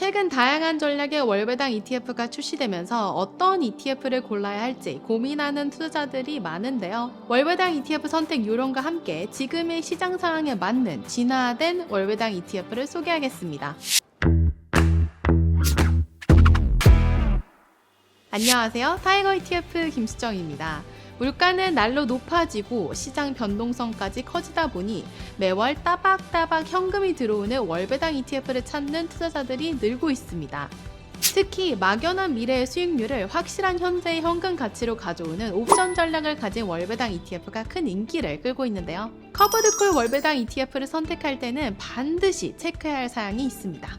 최근 다양한 전략의 월배당 ETF가 출시되면서 어떤 ETF를 골라야 할지 고민하는 투자자들이 많은데요. 월배당 ETF 선택 요령과 함께 지금의 시장 상황에 맞는 진화된 월배당 ETF를 소개하겠습니다. 안녕하세요. 타이거 ETF 김수정입니다. 물가는 날로 높아지고 시장 변동성까지 커지다 보니 매월 따박따박 현금이 들어오는 월배당 ETF를 찾는 투자자들이 늘고 있습니다. 특히 막연한 미래의 수익률을 확실한 현재의 현금 가치로 가져오는 옵션 전략을 가진 월배당 ETF가 큰 인기를 끌고 있는데요. 커버드콜 월배당 ETF를 선택할 때는 반드시 체크해야 할 사항이 있습니다.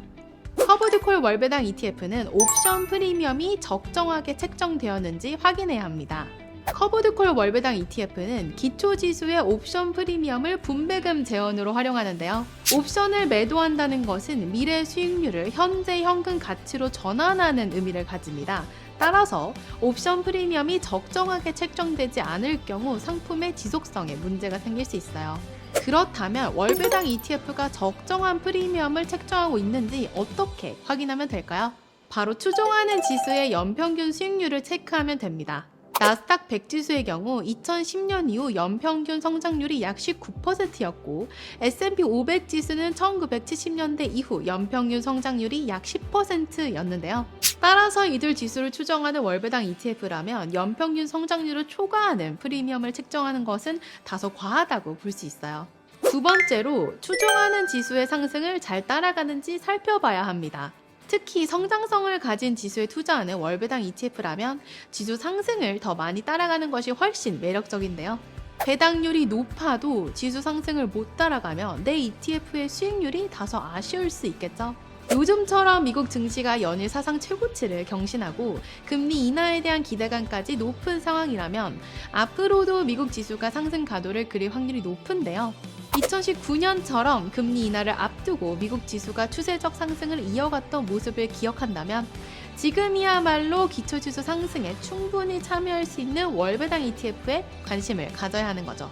커버드콜 월배당 ETF는 옵션 프리미엄이 적정하게 책정되었는지 확인해야 합니다. 커버드콜 월배당 ETF는 기초지수의 옵션 프리미엄을 분배금 재원으로 활용하는데요. 옵션을 매도한다는 것은 미래 수익률을 현재 현금 가치로 전환하는 의미를 가집니다. 따라서 옵션 프리미엄이 적정하게 책정되지 않을 경우 상품의 지속성에 문제가 생길 수 있어요. 그렇다면 월배당 ETF가 적정한 프리미엄을 책정하고 있는지 어떻게 확인하면 될까요? 바로 추종하는 지수의 연평균 수익률을 체크하면 됩니다. 나스닥 100 지수의 경우 2010년 이후 연평균 성장률이 약 19%였고 S&P 500 지수는 1970년대 이후 연평균 성장률이 약 10%였는데요. 따라서 이들 지수를 추정하는 월배당 ETF라면 연평균 성장률을 초과하는 프리미엄을 책정하는 것은 다소 과하다고 볼 수 있어요. 두 번째로 추정하는 지수의 상승을 잘 따라가는지 살펴봐야 합니다. 특히 성장성을 가진 지수에 투자하는 월배당 ETF라면 지수 상승을 더 많이 따라가는 것이 훨씬 매력적인데요. 배당률이 높아도 지수 상승을 못 따라가면 내 ETF의 수익률이 다소 아쉬울 수 있겠죠. 요즘처럼 미국 증시가 연일 사상 최고치를 경신하고 금리 인하에 대한 기대감까지 높은 상황이라면 앞으로도 미국 지수가 상승 가도를 그릴 확률이 높은데요. 2019년처럼 금리 인하를 앞두고 미국 지수가 추세적 상승을 이어갔던 모습을 기억한다면 지금이야말로 기초지수 상승에 충분히 참여할 수 있는 월배당 ETF에 관심을 가져야 하는 거죠.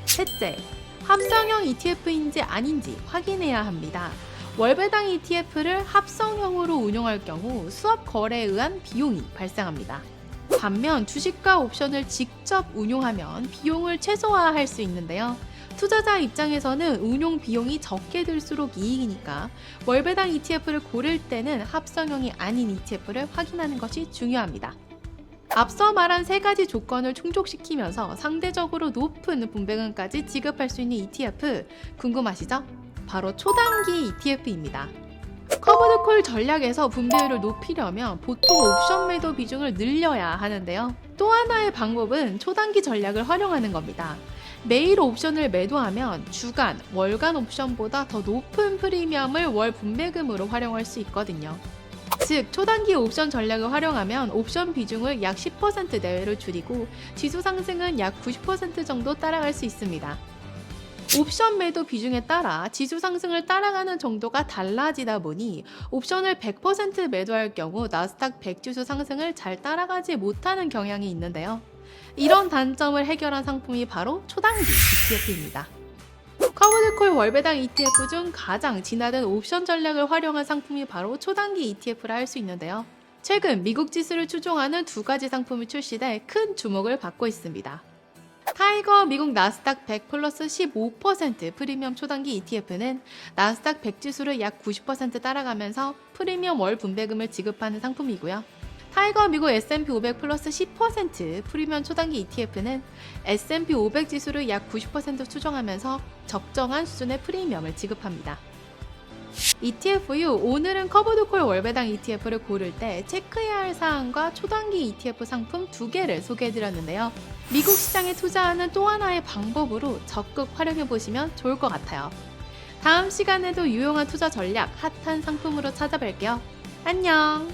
셋째, 합성형 ETF인지 아닌지 확인해야 합니다. 월배당 ETF를 합성형으로 운용할 경우 수업 거래에 의한 비용이 발생합니다. 반면 주식과 옵션을 직접 운용하면 비용을 최소화할 수 있는데요. 투자자 입장에서는 운용 비용이 적게 들수록 이익이니까 월배당 ETF를 고를 때는 합성형이 아닌 ETF를 확인하는 것이 중요합니다. 앞서 말한 세 가지 조건을 충족시키면서 상대적으로 높은 분배금까지 지급할 수 있는 ETF 궁금하시죠? 바로 초단기 ETF입니다. 커버드콜 전략에서 분배율을 높이려면 보통 옵션 매도 비중을 늘려야 하는데요. 또 하나의 방법은 초단기 전략을 활용하는 겁니다. 매일 옵션을 매도하면 주간, 월간 옵션보다 더 높은 프리미엄을 월 분배금으로 활용할 수 있거든요. 즉, 초단기 옵션 전략을 활용하면 옵션 비중을 약 10% 내외로 줄이고 지수 상승은 약 90% 정도 따라갈 수 있습니다. 옵션 매도 비중에 따라 지수 상승을 따라가는 정도가 달라지다 보니 옵션을 100% 매도할 경우 나스닥 100 지수 상승을 잘 따라가지 못하는 경향이 있는데요. 이런 단점을 해결한 상품이 바로 초단기 ETF입니다. 커버드콜 월배당 ETF 중 가장 진화된 옵션 전략을 활용한 상품이 바로 초단기 ETF라 할 수 있는데요. 최근 미국 지수를 추종하는 두 가지 상품이 출시돼 큰 주목을 받고 있습니다. 타이거 미국 나스닥 100 플러스 15% 프리미엄 초단기 ETF는 나스닥 100 지수를 약 90% 따라가면서 프리미엄 월 분배금을 지급하는 상품이고요. 타이거 미국 S&P 500 플러스 10% 프리미엄 초단기 ETF는 S&P 500 지수를 약 90% 추정하면서 적정한 수준의 프리미엄을 지급합니다. ETF유, 오늘은 커버드콜 월배당 ETF를 고를 때 체크해야 할 사항과 초단기 ETF 상품 두 개를 소개해드렸는데요. 미국 시장에 투자하는 또 하나의 방법으로 적극 활용해보시면 좋을 것 같아요. 다음 시간에도 유용한 투자 전략, 핫한 상품으로 찾아뵐게요. 안녕!